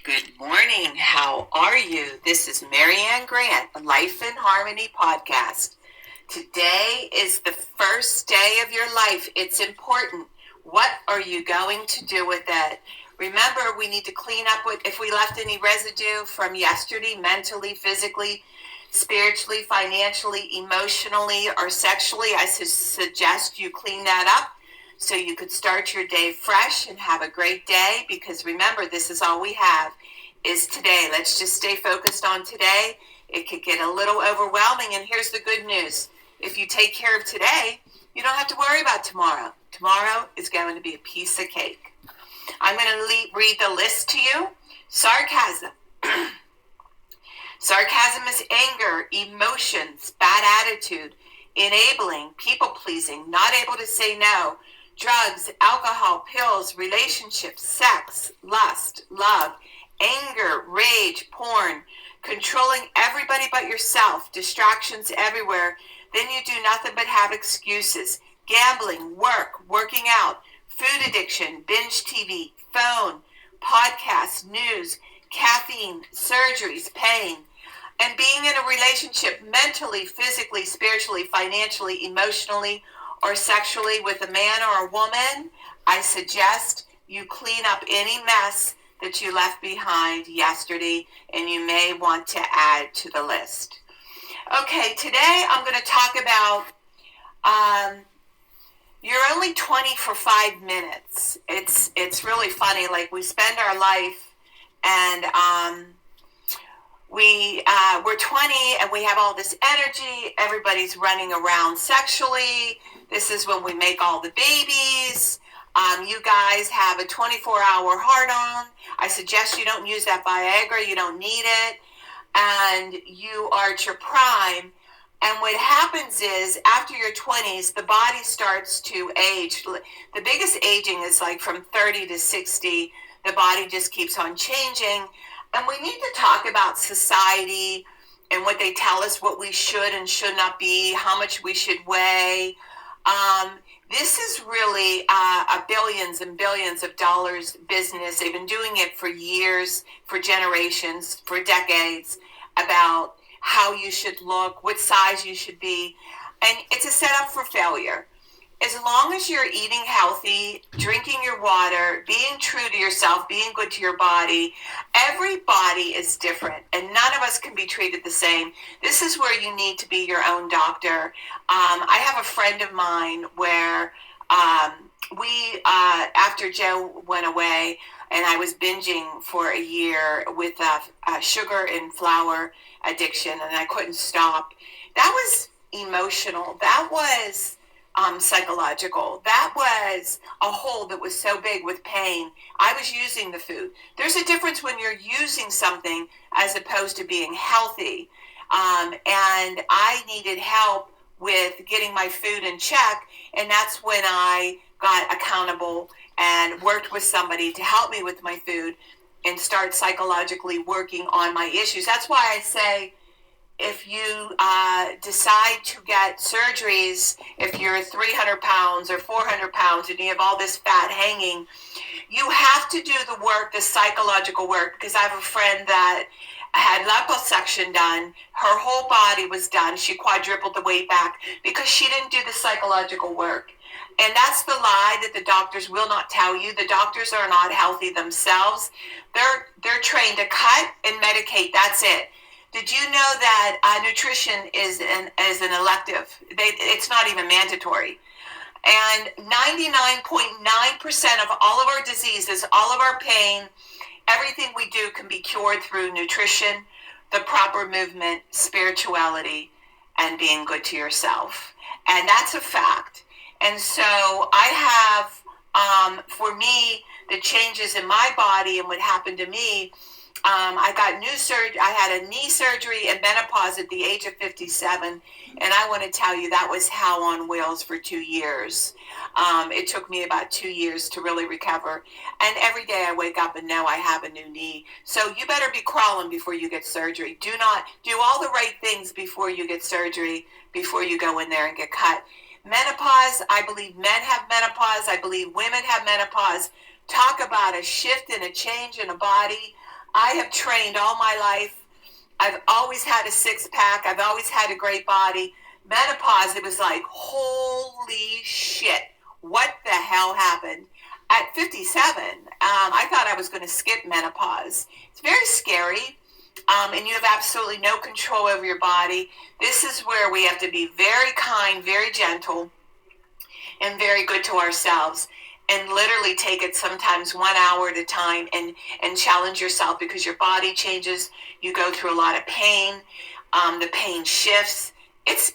Good morning. How are you? This is Marianne Grant, Life in Harmony podcast. Today is the first day of your life. It's important. What are you going to do with it? Remember, we need to clean up if we left any residue from yesterday, mentally, physically, spiritually, financially, emotionally, or sexually. I suggest you clean that up so you could start your day fresh and have a great day, because remember, this is all we have is today. Let's just stay focused on today. It could get a little overwhelming, and here's the good news. If you take care of today, you don't have to worry about tomorrow. Tomorrow is going to be a piece of cake. I'm going to read the list to you. Sarcasm. Sarcasm is anger, emotions, bad attitude, enabling, people-pleasing, not able to say no, drugs, alcohol, pills, relationships, sex, lust, love, anger, rage, porn, controlling everybody but yourself, distractions everywhere. Then you do nothing but have excuses. Gambling, working out, food addiction, binge TV, phone, podcasts, news, caffeine, surgeries, pain. And being in a relationship mentally, physically, spiritually, financially, emotionally, or sexually with a man or a woman, I suggest you clean up any mess that you left behind yesterday, and you may want to add to the list. Okay, today I'm going to talk about you're only 20 for 5 minutes. It's really funny. Like, we spend our life, and we're 20 and we have all this energy. Everybody's running around sexually. This is when we make all the babies. You guys have a 24-hour heart-on. I suggest you don't use that Viagra. You don't need it. And you are at your prime. And what happens is, after your 20s, the body starts to age. The biggest aging is like from 30 to 60. The body just keeps on changing. And we need to talk about society and what they tell us what we should and should not be, how much we should weigh. This is really a billions and billions of dollars business. They've been doing it for years, for generations, for decades, about how you should look, what size you should be. And it's a setup for failure. As long as you're eating healthy, drinking your water, being true to yourself, being good to your body, every body is different, and none of us can be treated the same. This is where you need to be your own doctor. I have a friend of mine where after Joe went away, and I was binging for a year with a sugar and flour addiction, and I couldn't stop. That was emotional. That was psychological. That was a hole that was so big with pain. I was using the food. There's a difference when you're using something as opposed to being healthy. And I needed help with getting my food in check. And that's when I got accountable and worked with somebody to help me with my food and start psychologically working on my issues. That's why I say, if you decide to get surgeries, if you're 300 pounds or 400 pounds and you have all this fat hanging, you have to do the work, the psychological work, because I have a friend that had liposuction done. Her whole body was done. She quadrupled the weight back because she didn't do the psychological work. And that's the lie that the doctors will not tell you. The doctors are not healthy themselves. They're trained to cut and medicate. That's it. Did you know that nutrition is an elective? It's not even mandatory. And 99.9% of all of our diseases, all of our pain, everything we do can be cured through nutrition, the proper movement, spirituality, and being good to yourself. And that's a fact. And so I have, for me, the changes in my body and what happened to me, I got I had a knee surgery and menopause at the age of 57. And I want to tell you, that was hell on wheels for 2 years. It took me about 2 years to really recover. And every day I wake up and know I have a new knee. So you better be crawling before you get surgery. Do all the right things before you get surgery, before you go in there and get cut. Menopause, I believe men have menopause. I believe women have menopause. Talk about a shift and a change in a body. I have trained all my life. I've always had a six-pack. I've always had a great body. Menopause, it was like, holy shit, what the hell happened? At 57, I thought I was going to skip menopause. It's very scary, and you have absolutely no control over your body. This is where we have to be very kind, very gentle, and very good to ourselves, and literally take it sometimes 1 hour at a time, and challenge yourself, because your body changes. You go through a lot of pain. The pain shifts. It's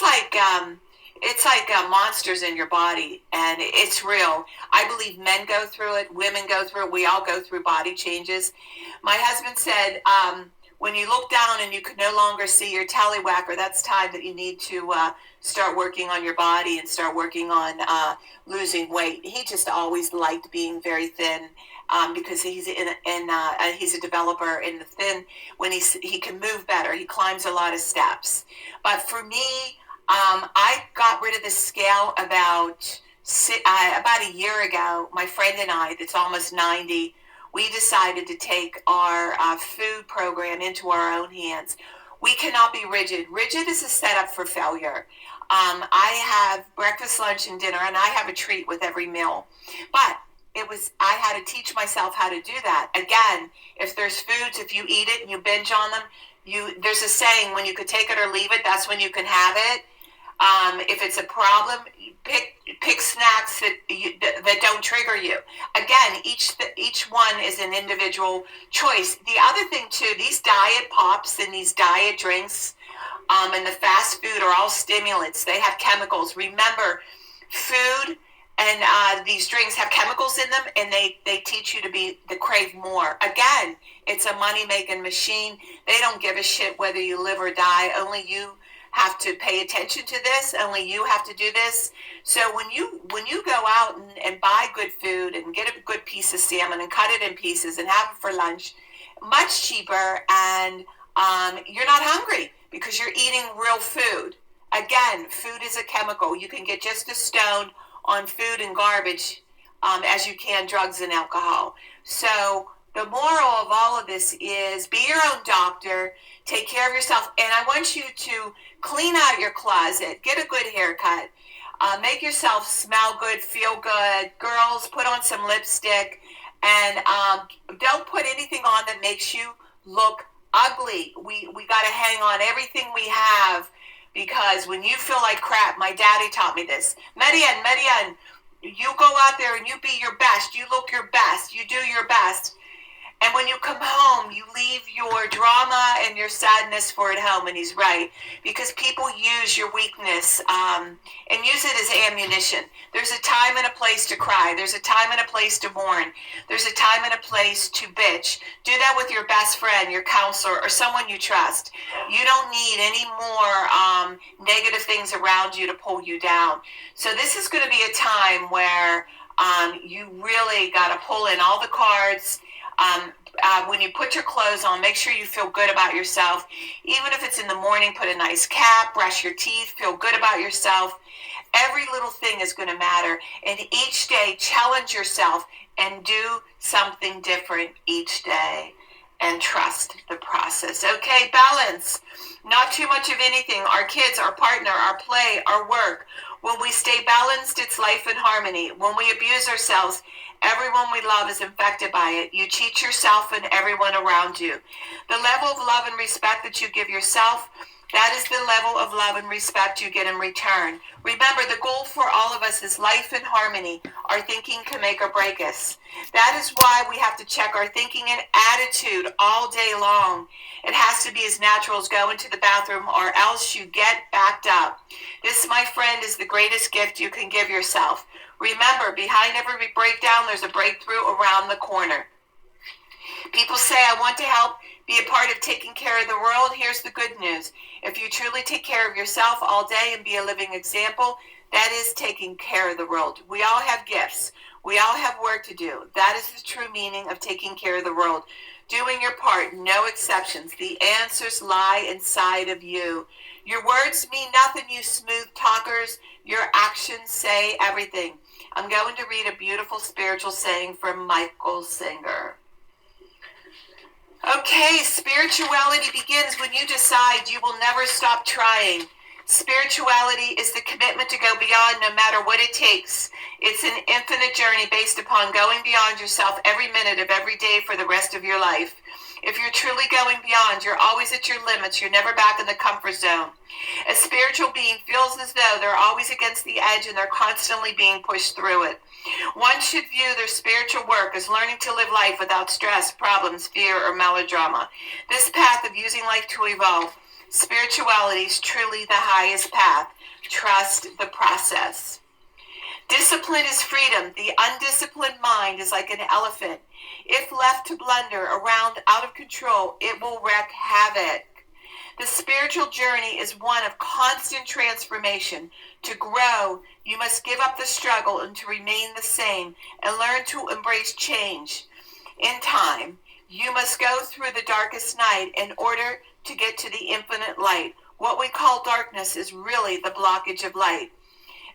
like monsters in your body, and it's real. I believe men go through it, women go through it. We all go through body changes. My husband said, when you look down and you can no longer see your tallywhacker, that's time that you need to start working on your body and start working on losing weight. He just always liked being very thin, because he's he's a developer in the thin. When he can move better, he climbs a lot of steps. But for me, I got rid of the scale about a year ago. My friend and I, that's almost 90, we decided to take our food program into our own hands. We cannot be rigid. Rigid is a setup for failure. I have breakfast, lunch, and dinner, and I have a treat with every meal. But I had to teach myself how to do that. Again, if there's foods, if you eat it and you binge on them, there's a saying, when you could take it or leave it, that's when you can have it. If it's a problem, pick snacks that don't trigger you. Again, each one is an individual choice. The other thing too, these diet pops and these diet drinks, and the fast food are all stimulants. They have chemicals. Remember, food and these drinks have chemicals in them, and they teach you to crave more. Again, it's a money-making machine. They don't give a shit whether you live or die. Only you have to pay attention to this. Only you have to do this. So when you go out and buy good food and get a good piece of salmon and cut it in pieces and have it for lunch, much cheaper, and you're not hungry because you're eating real food. Again, food is a chemical. You can get just as stoned on food and garbage as you can drugs and alcohol. So the moral of all of this is, be your own doctor, take care of yourself, and I want you to clean out your closet, get a good haircut, make yourself smell good, feel good. Girls, put on some lipstick, and don't put anything on that makes you look ugly. We got to hang on everything we have, because when you feel like crap, my daddy taught me this. Marian, you go out there and you be your best. You look your best. You do your best. And when you come home, you leave your drama and your sadness for at home. And he's right, because people use your weakness and use it as ammunition. There's a time and a place to cry. There's a time and a place to mourn. There's a time and a place to bitch. Do that with your best friend, your counselor, or someone you trust. You don't need any more negative things around you to pull you down. So this is going to be a time where you really got to pull in all the cards. When you put your clothes on, make sure you feel good about yourself. Even if it's in the morning, put a nice cap, brush your teeth, feel good about yourself. Every little thing is going to matter. And each day, challenge yourself and do something different each day. And trust the process. Okay, balance. Not too much of anything. Our kids, our partner, our play, our work. When we stay balanced, it's life in harmony. When we abuse ourselves, everyone we love is infected by it. You cheat yourself and everyone around you. The level of love and respect that you give yourself, that is the level of love and respect you get in return. Remember, the goal for all of us is life in harmony. Our thinking can make or break us. That is why we have to check our thinking and attitude all day long. It has to be as natural as going to the bathroom, or else you get backed up. This, my friend, is the greatest gift you can give yourself. Remember, behind every breakdown, there's a breakthrough around the corner. People say, I want to help be a part of taking care of the world. Here's the good news. If you truly take care of yourself all day and be a living example, that is taking care of the world. We all have gifts. We all have work to do. That is the true meaning of taking care of the world. Doing your part, no exceptions. The answers lie inside of you. Your words mean nothing, you smooth talkers. Your actions say everything. I'm going to read a beautiful spiritual saying from Michael Singer. Okay, spirituality begins when you decide you will never stop trying. Spirituality is the commitment to go beyond no matter what it takes. It's an infinite journey based upon going beyond yourself every minute of every day for the rest of your life. If you're truly going beyond, you're always at your limits. You're never back in the comfort zone. A spiritual being feels as though they're always against the edge and they're constantly being pushed through it. One should view their spiritual work as learning to live life without stress, problems, fear, or melodrama. This path of using life to evolve, spirituality is truly the highest path. Trust the process. Discipline is freedom. The undisciplined mind is like an elephant. If left to blunder around out of control, it will wreak havoc. The spiritual journey is one of constant transformation. To grow, you must give up the struggle and to remain the same and learn to embrace change. In time, you must go through the darkest night in order to get to the infinite light. What we call darkness is really the blockage of light.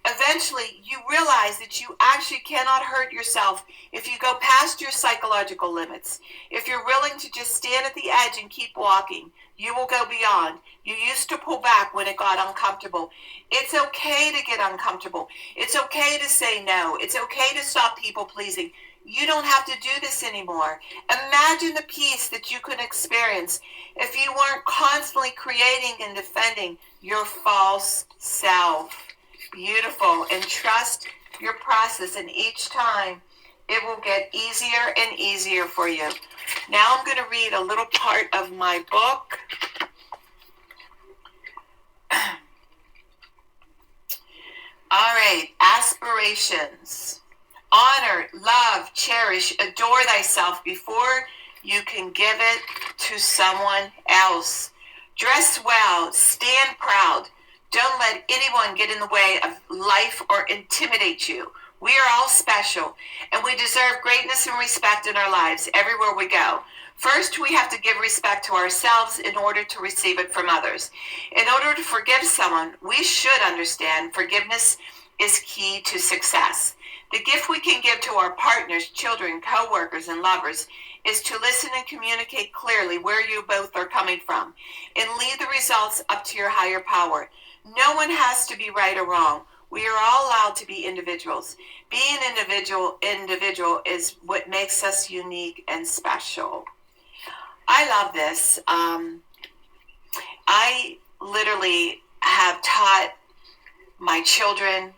Eventually, you realize that you actually cannot hurt yourself if you go past your psychological limits. If you're willing to just stand at the edge and keep walking, you will go beyond. You used to pull back when it got uncomfortable. It's okay to get uncomfortable. It's okay to say no. It's okay to stop people pleasing. You don't have to do this anymore. Imagine the peace that you could experience if you weren't constantly creating and defending your false self. Beautiful. And trust your process, and each time it will get easier and easier for you. Now I'm going to read a little part of my book. All right. Aspirations. Honor, love, cherish, adore thyself before you can give it to someone else. Dress well. Stand proud. Don't let anyone get in the way of life or intimidate you. We are all special, and we deserve greatness and respect in our lives everywhere we go. First, we have to give respect to ourselves in order to receive it from others. In order to forgive someone, we should understand forgiveness is key to success. The gift we can give to our partners, children, co-workers, and lovers is to listen and communicate clearly where you both are coming from and leave the results up to your higher power. No one has to be right or wrong. We are all allowed to be individuals. Being an individual is what makes us unique and special. I love this. I literally have taught my children,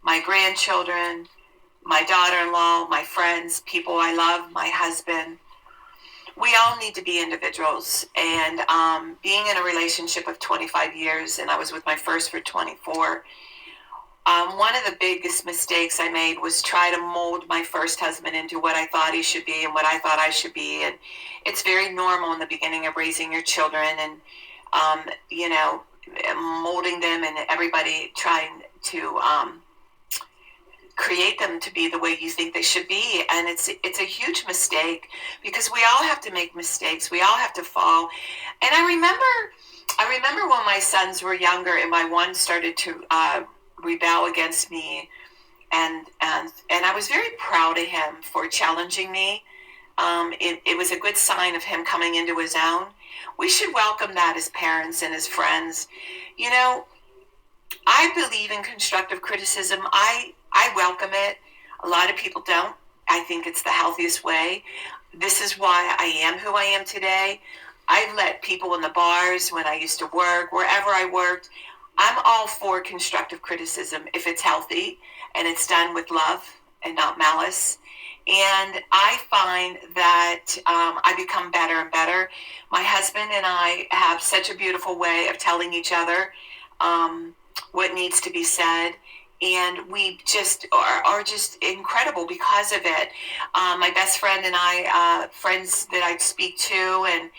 my grandchildren, my daughter-in-law, my friends, people I love, my husband. We all need to be individuals. And being in a relationship of 25 years, and I was with my first for 24, one of the biggest mistakes I made was try to mold my first husband into what I thought he should be and what I thought I should be. And it's very normal in the beginning of raising your children and, molding them and everybody trying to create them to be the way you think they should be. And it's a huge mistake because we all have to make mistakes. We all have to fall. And I remember when my sons were younger and my one started to rebel against me, and I was very proud of him for challenging me. It was a good sign of him coming into his own. We should welcome that as parents and as friends. I believe in constructive criticism. I welcome it. A lot of people don't. I think it's the healthiest way. This is why I am who I am today. I've let people in the bars when I used to work, wherever I worked, I'm all for constructive criticism if it's healthy and it's done with love and not malice. And I find that I become better and better. My husband and I have such a beautiful way of telling each other what needs to be said. And we just are just incredible because of it. My best friend and I, friends that I speak to, and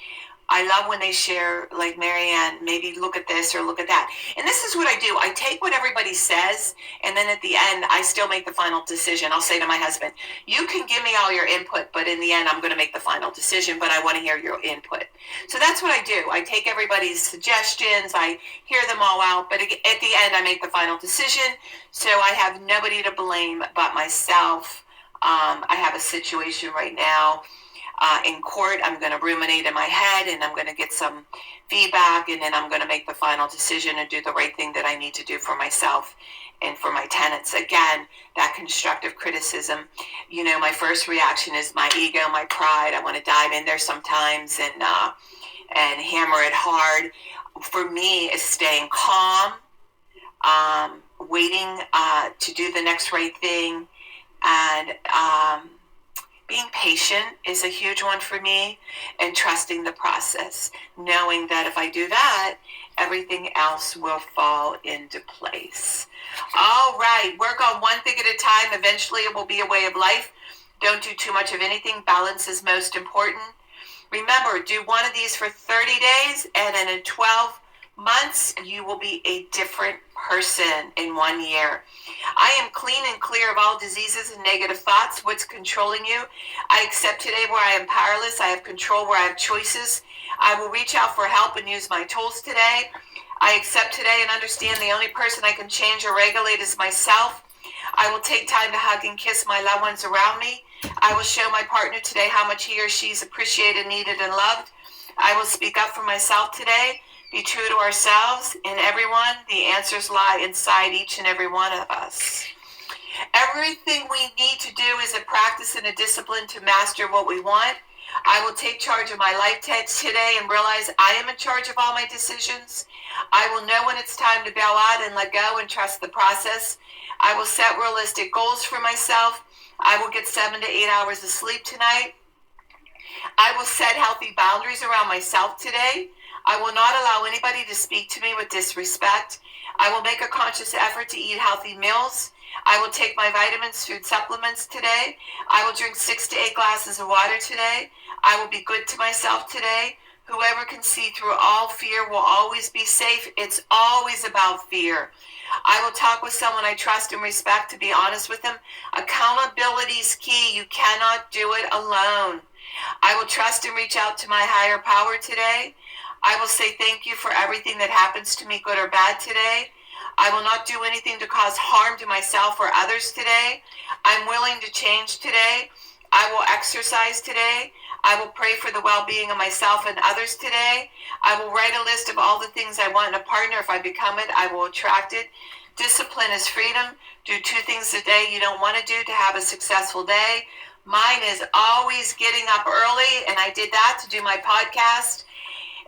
I love when they share, like, Marianne, maybe look at this or look at that. And this is what I do. I take what everybody says, and then at the end, I still make the final decision. I'll say to my husband, you can give me all your input, but in the end, I'm going to make the final decision, but I want to hear your input. So that's what I do. I take everybody's suggestions. I hear them all out, but at the end, I make the final decision. So I have nobody to blame but myself. I have a situation right now. in court. I'm going to ruminate in my head, and I'm going to get some feedback, and then I'm going to make the final decision and do the right thing that I need to do for myself and for my tenants. Again, that constructive criticism, my first reaction is my ego, my pride. I want to dive in there sometimes and hammer it hard. For me, is staying calm, waiting to do the next right thing, and being patient is a huge one for me, and trusting the process, knowing that if I do that, everything else will fall into place. All right, work on one thing at a time. Eventually, it will be a way of life. Don't do too much of anything. Balance is most important. Remember, do one of these for 30 days, and then in 12 months, you will be a different person in 1 year. I am clean and clear of all diseases and negative thoughts. What's controlling you? I accept today where I am powerless. I have control where I have choices. I will reach out for help and use my tools today. I accept today and understand the only person I can change or regulate is myself. I will take time to hug and kiss my loved ones around me. I will show my partner today how much he or she is appreciated, needed, and loved. I will speak up for myself today. Be true to ourselves and everyone. The answers lie inside each and every one of us. Everything we need to do is a practice and a discipline to master what we want. I will take charge of my life today and realize I am in charge of all my decisions. I will know when it's time to bow out and let go and trust the process. I will set realistic goals for myself. I will get 7 to 8 hours of sleep tonight. I will set healthy boundaries around myself today. I will not allow anybody to speak to me with disrespect. I will make a conscious effort to eat healthy meals. I will take my vitamins, food supplements today. I will drink 6 to 8 glasses of water today. I will be good to myself today. Whoever can see through all fear will always be safe. It's always about fear. I will talk with someone I trust and respect, to be honest with them. Accountability is key. You cannot do it alone. I will trust and reach out to my higher power today. I will say thank you for everything that happens to me, good or bad, today. I will not do anything to cause harm to myself or others today. I'm willing to change today. I will exercise today. I will pray for the well-being of myself and others today. I will write a list of all the things I want in a partner. If I become it, I will attract it. Discipline is freedom. Do 2 things a day you don't want to do to have a successful day. Mine is always getting up early, and I did that to do my podcast,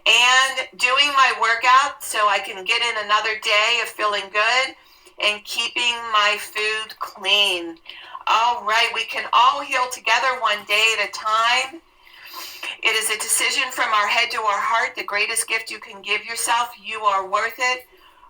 and doing my workout so I can get in another day of feeling good, and keeping my food clean. All right, we can all heal together one day at a time. It is a decision from our head to our heart, the greatest gift you can give yourself. You are worth it.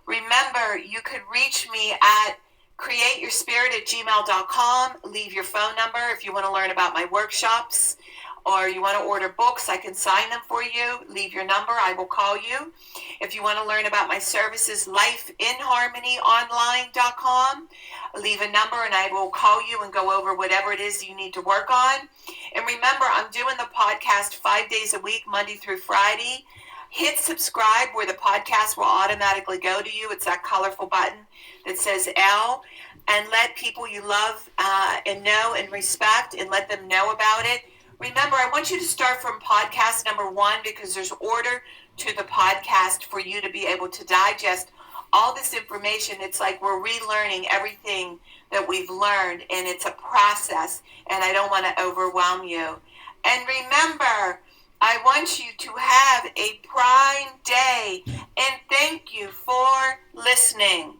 Remember, you could reach me at createyourspirit@gmail.com. Leave your phone number if you want to learn about my workshops, or you want to order books, I can sign them for you. Leave your number, I will call you. If you want to learn about my services, lifeinharmonyonline.com. Leave a number and I will call you and go over whatever it is you need to work on. And remember, I'm doing the podcast 5 days a week, Monday through Friday. Hit subscribe where the podcast will automatically go to you. It's that colorful button that says L. And let people you love and know and respect, and let them know about it. Remember, I want you to start from podcast number 1, because there's order to the podcast for you to be able to digest all this information. It's like we're relearning everything that we've learned, and it's a process, and I don't want to overwhelm you. And remember, I want you to have a prime day, and thank you for listening.